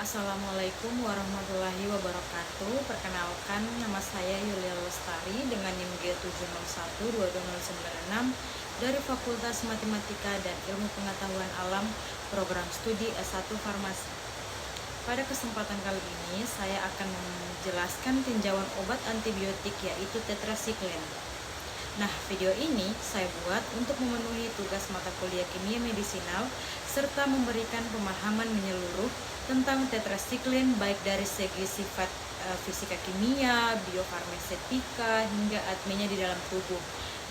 Assalamualaikum warahmatullahi wabarakatuh. Perkenalkan, nama saya Yulia Lestari dengan NIM G7012296 dari Fakultas Matematika dan Ilmu Pengetahuan Alam, Program Studi S1 Farmasi. Pada kesempatan kali ini, saya akan menjelaskan tinjauan obat antibiotik yaitu tetrasiklin. Nah, video ini saya buat untuk memenuhi tugas mata kuliah kimia medisinal serta memberikan pemahaman menyeluruh tentang tetrasiklin baik dari segi sifat fisika kimia, biofarmasetika, hingga adminnya di dalam tubuh.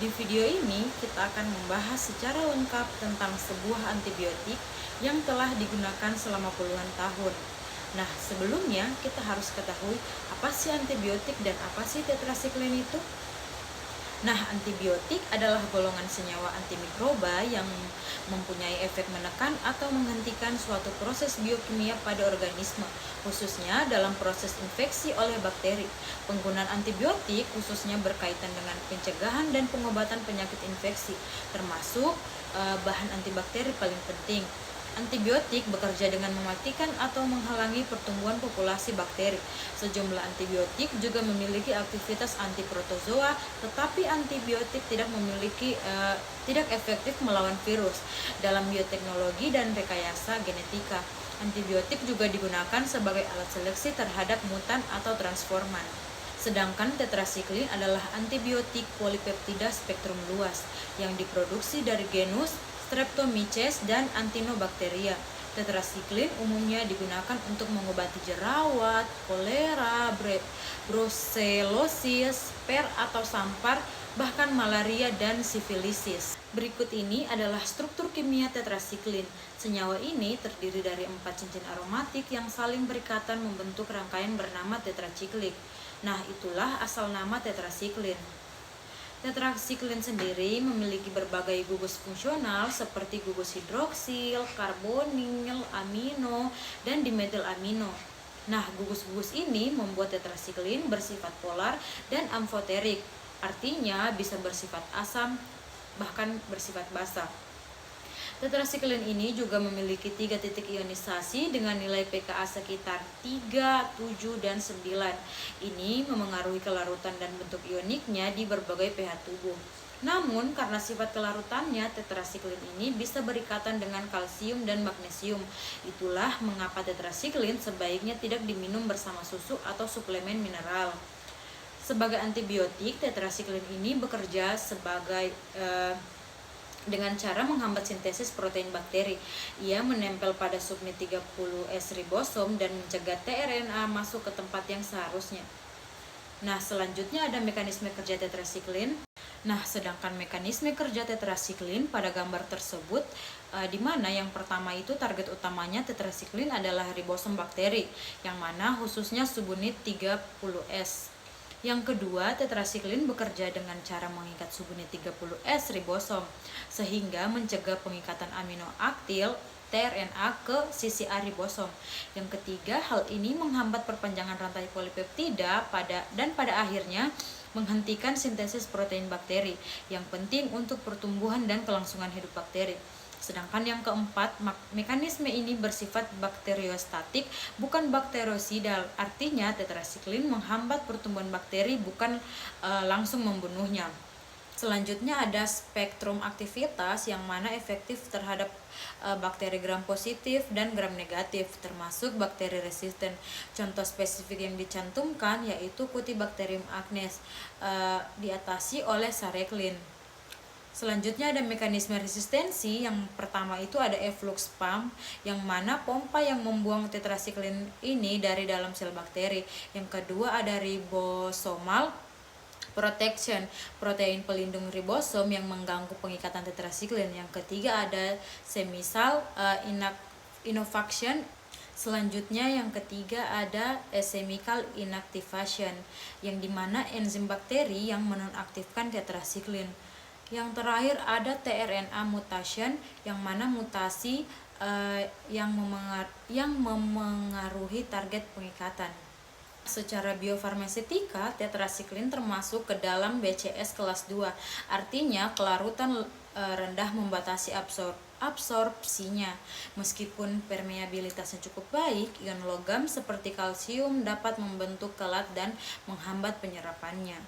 Di video ini kita akan membahas secara lengkap tentang sebuah antibiotik yang telah digunakan selama puluhan tahun. Nah, sebelumnya kita harus ketahui apa sih antibiotik dan apa sih tetrasiklin itu? Nah, antibiotik adalah golongan senyawa antimikroba yang mempunyai efek menekan atau menghentikan suatu proses biokimia pada organisme, khususnya dalam proses infeksi oleh bakteri. Penggunaan antibiotik khususnya berkaitan dengan pencegahan dan pengobatan penyakit infeksi, termasuk bahan antibakteri paling penting. Antibiotik bekerja dengan mematikan atau menghalangi pertumbuhan populasi bakteri. Sejumlah antibiotik juga memiliki aktivitas antiprotozoa, tetapi antibiotik tidak efektif melawan virus. Dalam bioteknologi dan rekayasa genetika, antibiotik juga digunakan sebagai alat seleksi terhadap mutan atau transforman. Sedangkan tetrasiklin adalah antibiotik polipeptida spektrum luas yang diproduksi dari genus Streptomyces dan Actinobacteria. Tetrasiklin umumnya digunakan untuk mengobati jerawat, kolera, brucellosis, per atau sampar, bahkan malaria dan sifilisis. Berikut ini adalah struktur kimia tetrasiklin. Senyawa ini terdiri dari 4 cincin aromatik yang saling berikatan membentuk rangkaian bernama tetrasiklik. Nah, itulah asal nama tetrasiklin. Tetrasiklin sendiri memiliki berbagai gugus fungsional seperti gugus hidroksil, karbonil, amino, dan dimetilamino. Nah, gugus-gugus ini membuat tetrasiklin bersifat polar dan amfoterik, artinya bisa bersifat asam, bahkan bersifat basa. Tetrasiklin ini juga memiliki 3 titik ionisasi dengan nilai pKa sekitar 3, 7, dan 9. Ini memengaruhi kelarutan dan bentuk ioniknya di berbagai pH tubuh. Namun, karena sifat kelarutannya, tetrasiklin ini bisa berikatan dengan kalsium dan magnesium. Itulah mengapa tetrasiklin sebaiknya tidak diminum bersama susu atau suplemen mineral. Sebagai antibiotik, tetrasiklin ini bekerja dengan cara menghambat sintesis protein bakteri. Ia menempel pada subunit 30S ribosom dan mencegah tRNA masuk ke tempat yang seharusnya. Nah, selanjutnya ada mekanisme kerja tetrasiklin. Nah, sedangkan mekanisme kerja tetrasiklin pada gambar tersebut, di mana yang pertama itu target utamanya tetrasiklin adalah ribosom bakteri, yang mana khususnya subunit 30S. Yang kedua, tetrasiklin bekerja dengan cara mengikat subunit 30S ribosom, sehingga mencegah pengikatan amino aktil tRNA ke sisi A ribosom. Yang ketiga, hal ini menghambat perpanjangan rantai polipeptida dan pada akhirnya menghentikan sintesis protein bakteri yang penting untuk pertumbuhan dan kelangsungan hidup bakteri. Sedangkan yang keempat, mekanisme ini bersifat bakteriostatik, bukan bakterosidal. Artinya tetrasiklin menghambat pertumbuhan bakteri, bukan langsung membunuhnya. Selanjutnya ada spektrum aktivitas yang mana efektif terhadap bakteri gram positif dan gram negatif, termasuk bakteri resisten. Contoh spesifik yang dicantumkan yaitu Cutibacterium acnes, diatasi oleh sareklin. Selanjutnya ada mekanisme resistensi. Yang pertama itu ada efflux pump, yang mana pompa yang membuang tetrasiklin ini dari dalam sel bakteri. Yang kedua ada ribosomal protection, protein pelindung ribosom yang mengganggu pengikatan tetrasiklin. Yang ketiga ada semisal inovaction. Selanjutnya yang ketiga ada chemical inactivation, yang dimana enzim bakteri yang menonaktifkan tetrasiklin. Yang terakhir ada tRNA mutation, yang mana mutasi yang memengaruhi target pengikatan. Secara biofarmasetika, tetrasiklin termasuk ke dalam BCS kelas 2, artinya kelarutan rendah membatasi absorpsinya. Meskipun permeabilitasnya cukup baik, ion logam seperti kalsium dapat membentuk kelat dan menghambat penyerapannya.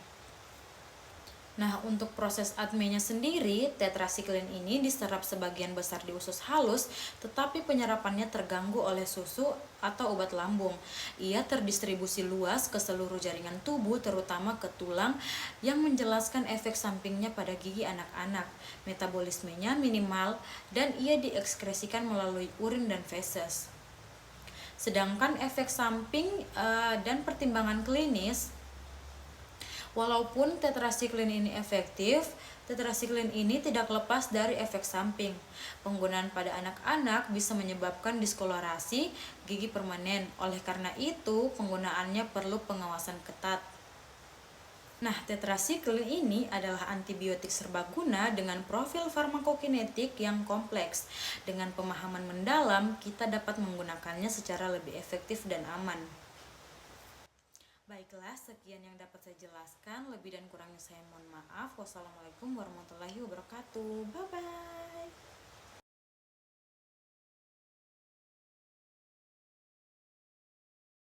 Nah, untuk proses ADME-nya sendiri, tetrasiklin ini diserap sebagian besar di usus halus, tetapi penyerapannya terganggu oleh susu atau obat lambung. Ia terdistribusi luas ke seluruh jaringan tubuh, terutama ke tulang, yang menjelaskan efek sampingnya pada gigi anak-anak. Metabolismenya minimal, dan ia diekskresikan melalui urin dan feses. Sedangkan efek samping dan pertimbangan klinis, walaupun tetrasiklin ini efektif, tetrasiklin ini tidak lepas dari efek samping. Penggunaan pada anak-anak bisa menyebabkan diskolorasi gigi permanen. Oleh karena itu, penggunaannya perlu pengawasan ketat. Nah, tetrasiklin ini adalah antibiotik serbaguna dengan profil farmakokinetik yang kompleks. Dengan pemahaman mendalam, kita dapat menggunakannya secara lebih efektif dan aman. Baiklah, sekian yang dapat saya jelaskan. Lebih dan kurangnya saya mohon maaf. Wassalamualaikum warahmatullahi wabarakatuh. Bye-bye.